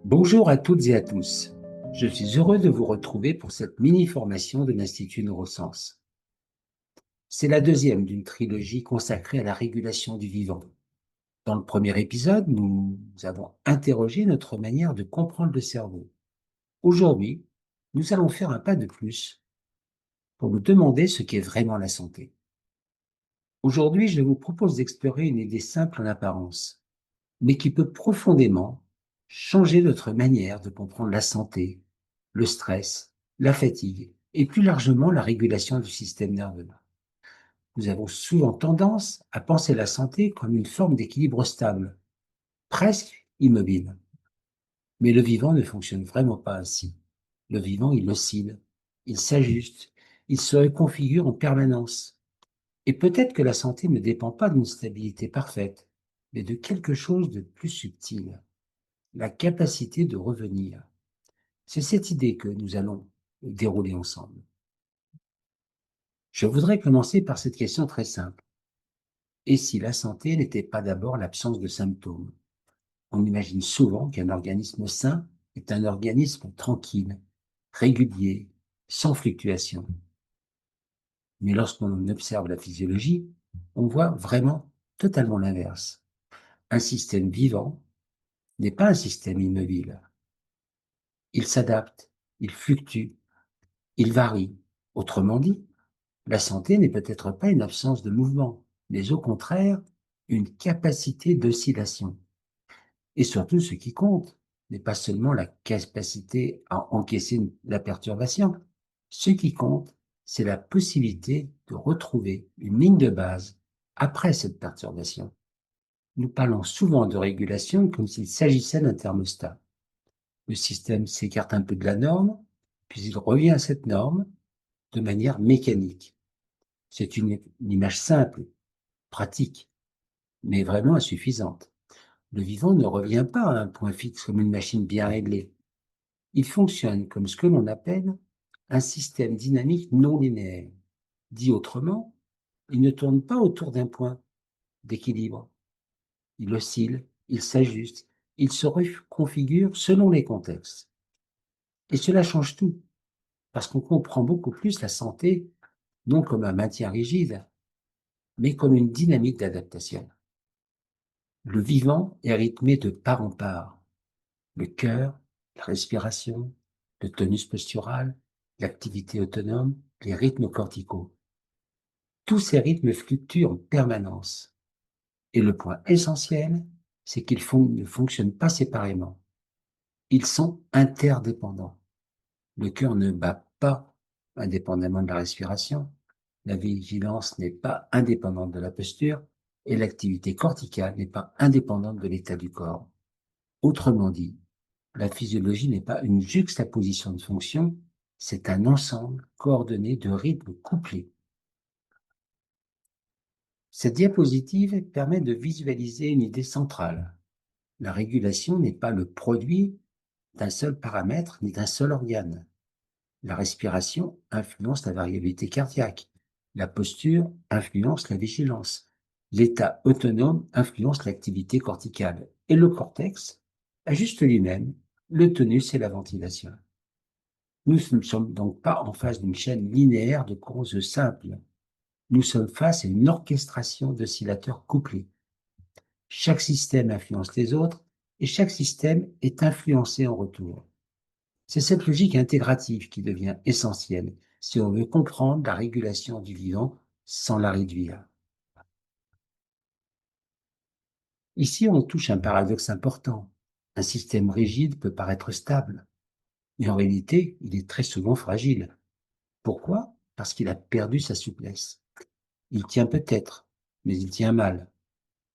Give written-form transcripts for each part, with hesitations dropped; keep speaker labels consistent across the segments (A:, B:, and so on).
A: Bonjour à toutes et à tous. Je suis heureux de vous retrouver pour cette mini-formation de l'Institut Neurosciences. C'est la deuxième d'une trilogie consacrée à la régulation du vivant. Dans le premier épisode, nous avons interrogé notre manière de comprendre le cerveau. Aujourd'hui, nous allons faire un pas de plus pour nous demander ce qu'est vraiment la santé. Aujourd'hui, je vous propose d'explorer une idée simple en apparence, mais qui peut profondément changer notre manière de comprendre la santé, le stress, la fatigue et plus largement la régulation du système nerveux. Nous avons souvent tendance à penser la santé comme une forme d'équilibre stable, presque immobile. Mais le vivant ne fonctionne vraiment pas ainsi. Le vivant, il oscille, il s'ajuste, il se reconfigure en permanence. Et peut-être que la santé ne dépend pas d'une stabilité parfaite, mais de quelque chose de plus subtil, la capacité de revenir. C'est cette idée que nous allons dérouler ensemble. Je voudrais commencer par cette question très simple. Et si la santé n'était pas d'abord l'absence de symptômes? On imagine souvent qu'un organisme sain est un organisme tranquille, régulier, sans fluctuation. Mais lorsqu'on observe la physiologie, on voit vraiment totalement l'inverse. Un système vivant n'est pas un système immobile. Il s'adapte, il fluctue, il varie. Autrement dit, la santé n'est peut-être pas une absence de mouvement, mais au contraire, une capacité d'oscillation. Et surtout, ce qui compte n'est pas seulement la capacité à encaisser la perturbation. Ce qui compte, c'est la possibilité de retrouver une ligne de base après cette perturbation. Nous parlons souvent de régulation comme s'il s'agissait d'un thermostat. Le système s'écarte un peu de la norme, puis il revient à cette norme de manière mécanique. C'est une image simple, pratique, mais vraiment insuffisante. Le vivant ne revient pas à un point fixe comme une machine bien réglée. Il fonctionne comme ce que l'on appelle un système dynamique non linéaire. Dit autrement, il ne tourne pas autour d'un point d'équilibre. Il oscille, il s'ajuste, il se reconfigure selon les contextes. Et cela change tout, parce qu'on comprend beaucoup plus la santé non comme un maintien rigide, mais comme une dynamique d'adaptation. Le vivant est rythmé de part en part. Le cœur, la respiration, le tonus postural, l'activité autonome, les rythmes corticaux. Tous ces rythmes fluctuent en permanence. Et le point essentiel, c'est qu'ils ne fonctionnent pas séparément. Ils sont interdépendants. Le cœur ne bat pas indépendamment de la respiration, la vigilance n'est pas indépendante de la posture, et l'activité corticale n'est pas indépendante de l'état du corps. Autrement dit, la physiologie n'est pas une juxtaposition de fonctions, c'est un ensemble coordonné de rythmes couplés. Cette diapositive permet de visualiser une idée centrale. La régulation n'est pas le produit d'un seul paramètre ni d'un seul organe. La respiration influence la variabilité cardiaque. La posture influence la vigilance. L'état autonome influence l'activité corticale. Et le cortex ajuste lui-même le tonus et la ventilation. Nous ne sommes donc pas en face d'une chaîne linéaire de causes simples. Nous sommes face à une orchestration d'oscillateurs couplés. Chaque système influence les autres et chaque système est influencé en retour. C'est cette logique intégrative qui devient essentielle si on veut comprendre la régulation du vivant sans la réduire. Ici, on touche un paradoxe important. Un système rigide peut paraître stable, mais en réalité, il est très souvent fragile. Pourquoi? Parce qu'il a perdu sa souplesse. Il tient peut-être, mais il tient mal.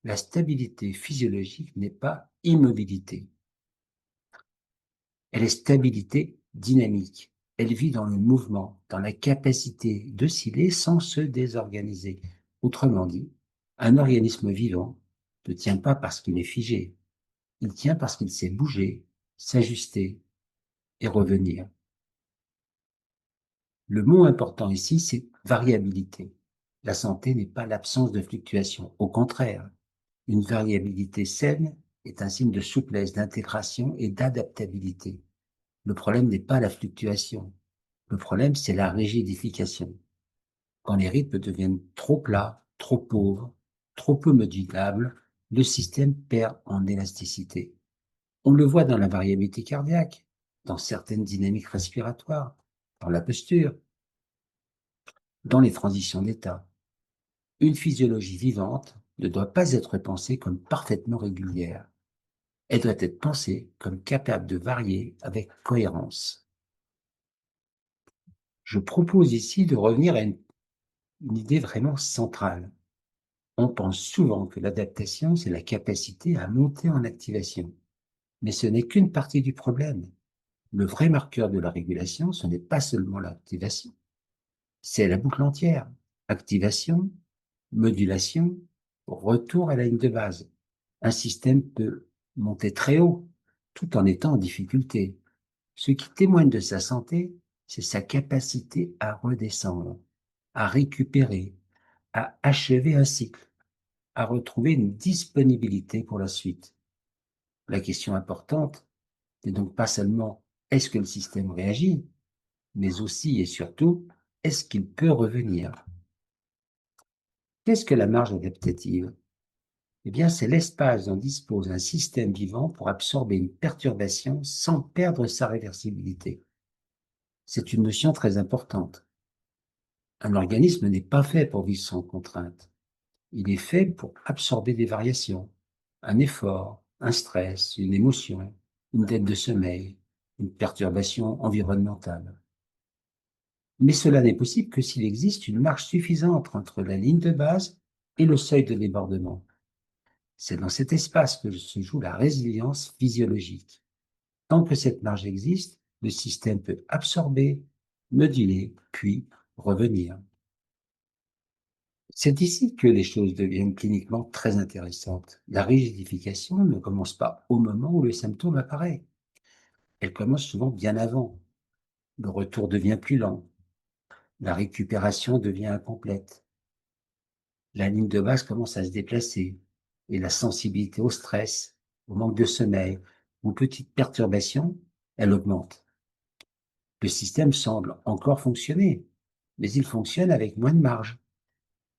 A: La stabilité physiologique n'est pas immobilité. Elle est stabilité dynamique. Elle vit dans le mouvement, dans la capacité d'osciller sans se désorganiser. Autrement dit, un organisme vivant ne tient pas parce qu'il est figé. Il tient parce qu'il sait bouger, s'ajuster et revenir. Le mot important ici, c'est variabilité. La santé n'est pas l'absence de fluctuation. Au contraire, une variabilité saine est un signe de souplesse, d'intégration et d'adaptabilité. Le problème n'est pas la fluctuation. Le problème, c'est la rigidification. Quand les rythmes deviennent trop plats, trop pauvres, trop peu modulables, le système perd en élasticité. On le voit dans la variabilité cardiaque, dans certaines dynamiques respiratoires, dans la posture, dans les transitions d'état. Une physiologie vivante ne doit pas être pensée comme parfaitement régulière. Elle doit être pensée comme capable de varier avec cohérence. Je propose ici de revenir à une idée vraiment centrale. On pense souvent que l'adaptation, c'est la capacité à monter en activation. Mais ce n'est qu'une partie du problème. Le vrai marqueur de la régulation, ce n'est pas seulement l'activation, c'est la boucle entière. Activation, modulation, retour à la ligne de base. Un système peut monter très haut tout en étant en difficulté. Ce qui témoigne de sa santé, c'est sa capacité à redescendre, à récupérer, à achever un cycle, à retrouver une disponibilité pour la suite. La question importante n'est donc pas seulement est-ce que le système réagit, mais aussi et surtout est-ce qu'il peut revenir. Qu'est-ce que la marge adaptative? Eh bien, c'est l'espace dont dispose un système vivant pour absorber une perturbation sans perdre sa réversibilité. C'est une notion très importante. Un organisme n'est pas fait pour vivre sans contrainte. Il est fait pour absorber des variations, un effort, un stress, une émotion, une dette de sommeil, une perturbation environnementale. Mais cela n'est possible que s'il existe une marge suffisante entre la ligne de base et le seuil de débordement. C'est dans cet espace que se joue la résilience physiologique. Tant que cette marge existe, le système peut absorber, moduler, puis revenir. C'est ici que les choses deviennent cliniquement très intéressantes. La rigidification ne commence pas au moment où le symptôme apparaît. Elle commence souvent bien avant. Le retour devient plus lent. La récupération devient incomplète. La ligne de base commence à se déplacer et la sensibilité au stress, au manque de sommeil, ou petites perturbations, elle augmente. Le système semble encore fonctionner, mais il fonctionne avec moins de marge.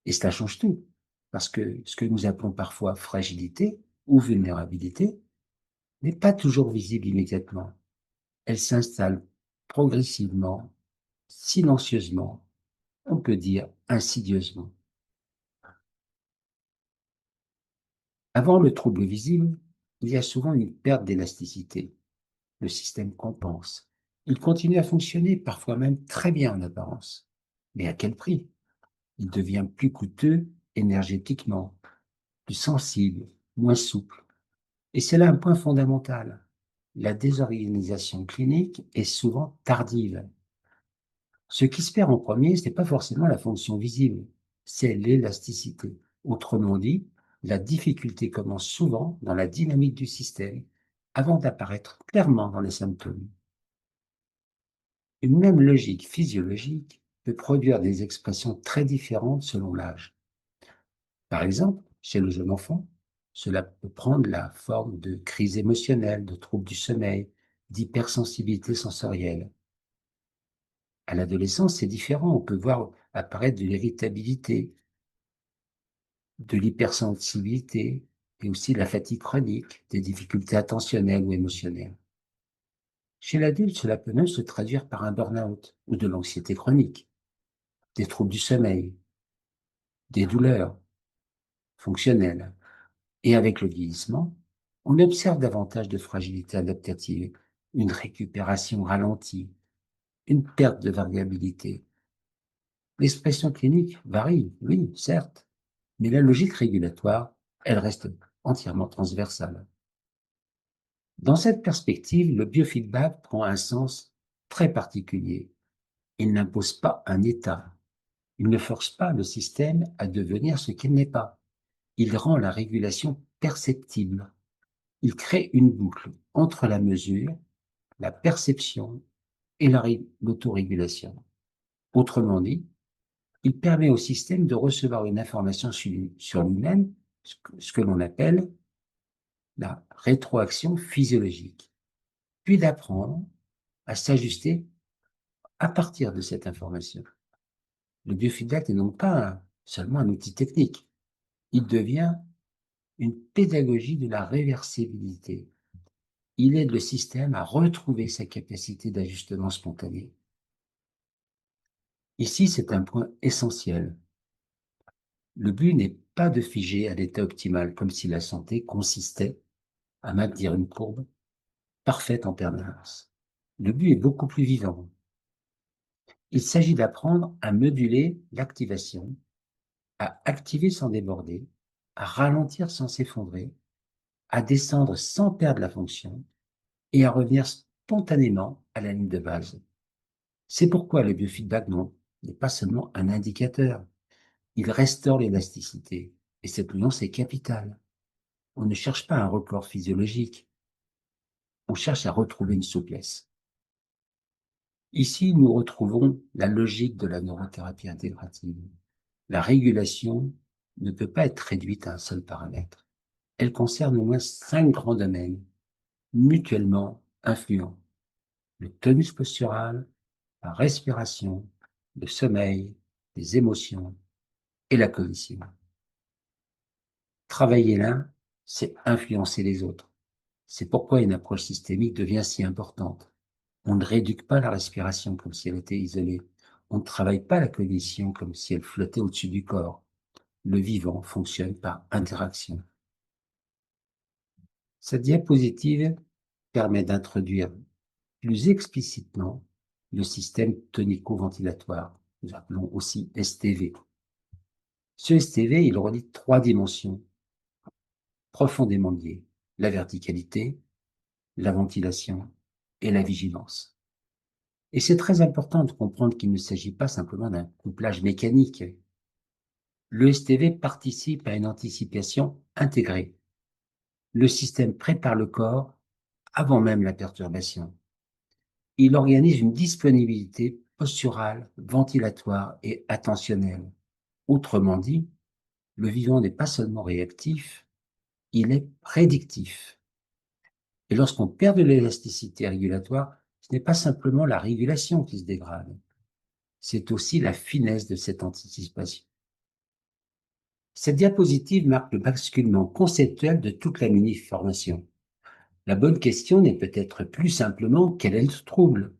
A: Et cela change tout, parce que ce que nous appelons parfois fragilité ou vulnérabilité n'est pas toujours visible immédiatement. Elle s'installe progressivement, silencieusement, on peut dire insidieusement. Avant le trouble visible, il y a souvent une perte d'élasticité. Le système compense. Il continue à fonctionner, parfois même très bien en apparence. Mais à quel prix? Il devient plus coûteux énergétiquement, plus sensible, moins souple. Et c'est là un point fondamental. La désorganisation clinique est souvent tardive. Ce qui se perd en premier, ce n'est pas forcément la fonction visible, c'est l'élasticité. Autrement dit, la difficulté commence souvent dans la dynamique du système avant d'apparaître clairement dans les symptômes. Une même logique physiologique peut produire des expressions très différentes selon l'âge. Par exemple, chez le jeune enfant, cela peut prendre la forme de crise émotionnelle, de troubles du sommeil, d'hypersensibilité sensorielle. À l'adolescence, c'est différent. On peut voir apparaître de l'irritabilité, de l'hypersensibilité et aussi de la fatigue chronique, des difficultés attentionnelles ou émotionnelles. Chez l'adulte, cela peut même se traduire par un burn-out ou de l'anxiété chronique, des troubles du sommeil, des douleurs fonctionnelles. Et avec le vieillissement, on observe davantage de fragilité adaptative, une récupération ralentie, une perte de variabilité. L'expression clinique varie, oui, certes, mais la logique régulatoire, elle reste entièrement transversale. Dans cette perspective, le biofeedback prend un sens très particulier. Il n'impose pas un état. Il ne force pas le système à devenir ce qu'il n'est pas. Il rend la régulation perceptible. Il crée une boucle entre la mesure, la perception et l'autorégulation. Autrement dit, il permet au système de recevoir une information sur lui-même, ce que l'on appelle la rétroaction physiologique, puis d'apprendre à s'ajuster à partir de cette information. Le biofeedback n'est donc pas seulement un outil technique, il devient une pédagogie de la réversibilité. Il aide le système à retrouver sa capacité d'ajustement spontané. Ici, c'est un point essentiel. Le but n'est pas de figer à l'état optimal, comme si la santé consistait à maintenir une courbe parfaite en permanence. Le but est beaucoup plus vivant. Il s'agit d'apprendre à moduler l'activation, à activer sans déborder, à ralentir sans s'effondrer, à descendre sans perdre la fonction et à revenir spontanément à la ligne de base. C'est pourquoi le biofeedback n'est pas seulement un indicateur, il restaure l'élasticité et cette nuance est capitale. On ne cherche pas un report physiologique, on cherche à retrouver une souplesse. Ici, nous retrouvons la logique de la neurothérapie intégrative. La régulation ne peut pas être réduite à un seul paramètre. Elle concerne au moins 5 grands domaines, mutuellement influents. Le tonus postural, la respiration, le sommeil, les émotions et la cognition. Travailler l'un, c'est influencer les autres. C'est pourquoi une approche systémique devient si importante. On ne rééduque pas la respiration comme si elle était isolée. On ne travaille pas la cognition comme si elle flottait au-dessus du corps. Le vivant fonctionne par interaction. Cette diapositive permet d'introduire plus explicitement le système tonico-ventilatoire, nous appelons aussi STV. Ce STV, il relie 3 dimensions profondément liées, la verticalité, la ventilation et la vigilance. Et c'est très important de comprendre qu'il ne s'agit pas simplement d'un couplage mécanique. Le STV participe à une anticipation intégrée. Le système prépare le corps avant même la perturbation. Il organise une disponibilité posturale, ventilatoire et attentionnelle. Autrement dit, le vivant n'est pas seulement réactif, il est prédictif. Et lorsqu'on perd de l'élasticité régulatoire, ce n'est pas simplement la régulation qui se dégrade, c'est aussi la finesse de cette anticipation. Cette diapositive marque le basculement conceptuel de toute la mini-formation. La bonne question n'est peut-être plus simplement quel est le trouble.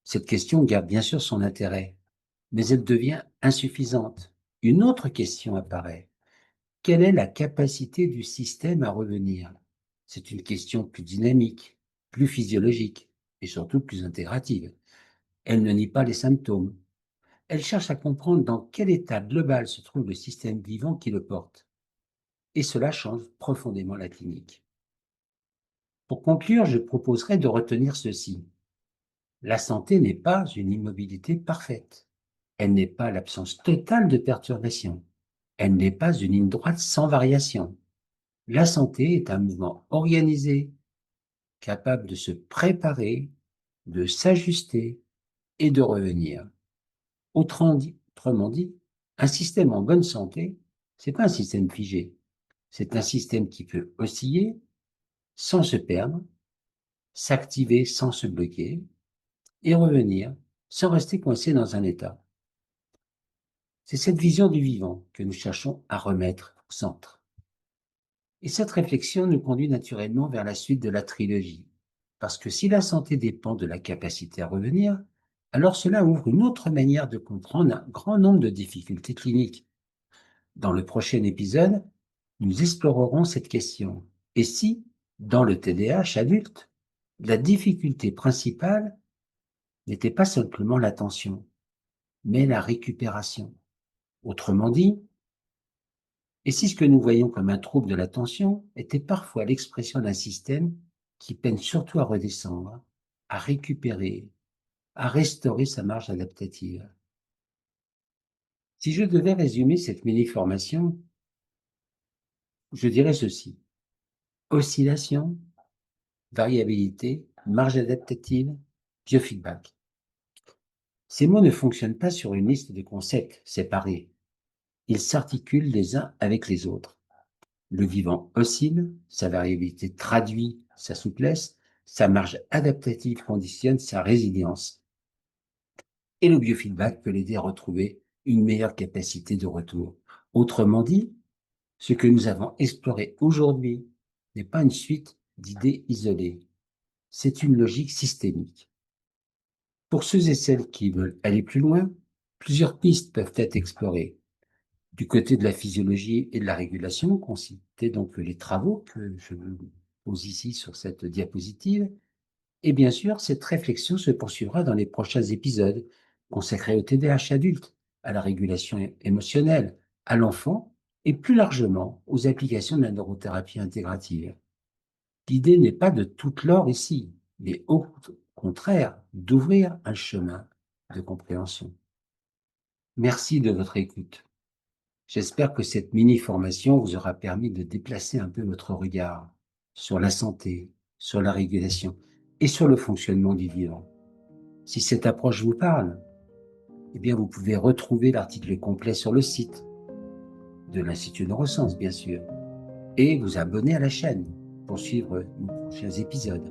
A: Cette question garde bien sûr son intérêt, mais elle devient insuffisante. Une autre question apparaît. Quelle est la capacité du système à revenir? C'est une question plus dynamique, plus physiologique et surtout plus intégrative. Elle ne nie pas les symptômes. Elle cherche à comprendre dans quel état global se trouve le système vivant qui le porte. Et cela change profondément la clinique. Pour conclure, je proposerai de retenir ceci. La santé n'est pas une immobilité parfaite. Elle n'est pas l'absence totale de perturbation. Elle n'est pas une ligne droite sans variation. La santé est un mouvement organisé, capable de se préparer, de s'ajuster et de revenir. Autrement dit, un système en bonne santé, c'est pas un système figé. C'est un système qui peut osciller sans se perdre, s'activer sans se bloquer et revenir sans rester coincé dans un état. C'est cette vision du vivant que nous cherchons à remettre au centre. Et cette réflexion nous conduit naturellement vers la suite de la trilogie. Parce que si la santé dépend de la capacité à revenir, alors cela ouvre une autre manière de comprendre un grand nombre de difficultés cliniques. Dans le prochain épisode, nous explorerons cette question. Et si, dans le TDAH adulte, la difficulté principale n'était pas simplement l'attention, mais la récupération? Autrement dit, et si ce que nous voyons comme un trouble de l'attention était parfois l'expression d'un système qui peine surtout à redescendre, à récupérer, à restaurer sa marge adaptative? Si je devais résumer cette mini-formation, je dirais ceci. Oscillation, variabilité, marge adaptative, biofeedback. Ces mots ne fonctionnent pas sur une liste de concepts séparés. Ils s'articulent les uns avec les autres. Le vivant oscille, sa variabilité traduit sa souplesse, sa marge adaptative conditionne sa résilience. Et le biofeedback peut l'aider à retrouver une meilleure capacité de retour. Autrement dit, ce que nous avons exploré aujourd'hui n'est pas une suite d'idées isolées, c'est une logique systémique. Pour ceux et celles qui veulent aller plus loin, plusieurs pistes peuvent être explorées. Du côté de la physiologie et de la régulation, consultez donc les travaux que je vous pose ici sur cette diapositive. Et bien sûr, cette réflexion se poursuivra dans les prochains épisodes consacrés au TDAH adulte, à la régulation émotionnelle, à l'enfant et plus largement aux applications de la neurothérapie intégrative. L'idée n'est pas de tout clore ici, mais au contraire d'ouvrir un chemin de compréhension. Merci de votre écoute. J'espère que cette mini-formation vous aura permis de déplacer un peu votre regard sur la santé, sur la régulation et sur le fonctionnement du vivant. Si cette approche vous parle, eh bien vous pouvez retrouver l'article complet sur le site de l'Institut Neurosciences, bien sûr, et vous abonner à la chaîne pour suivre nos prochains épisodes.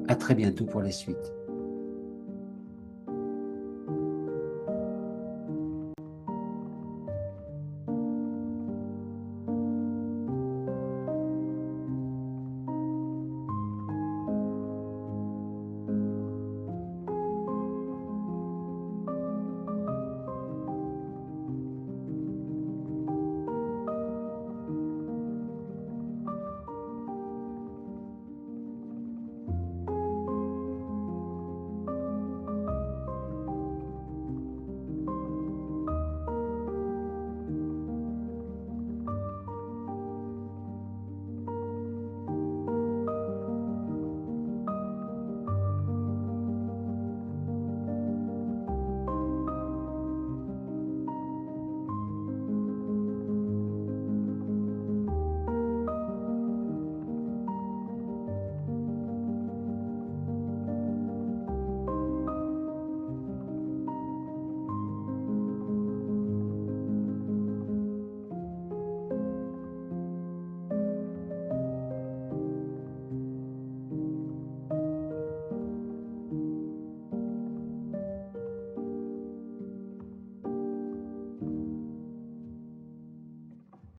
A: À très bientôt pour la suite.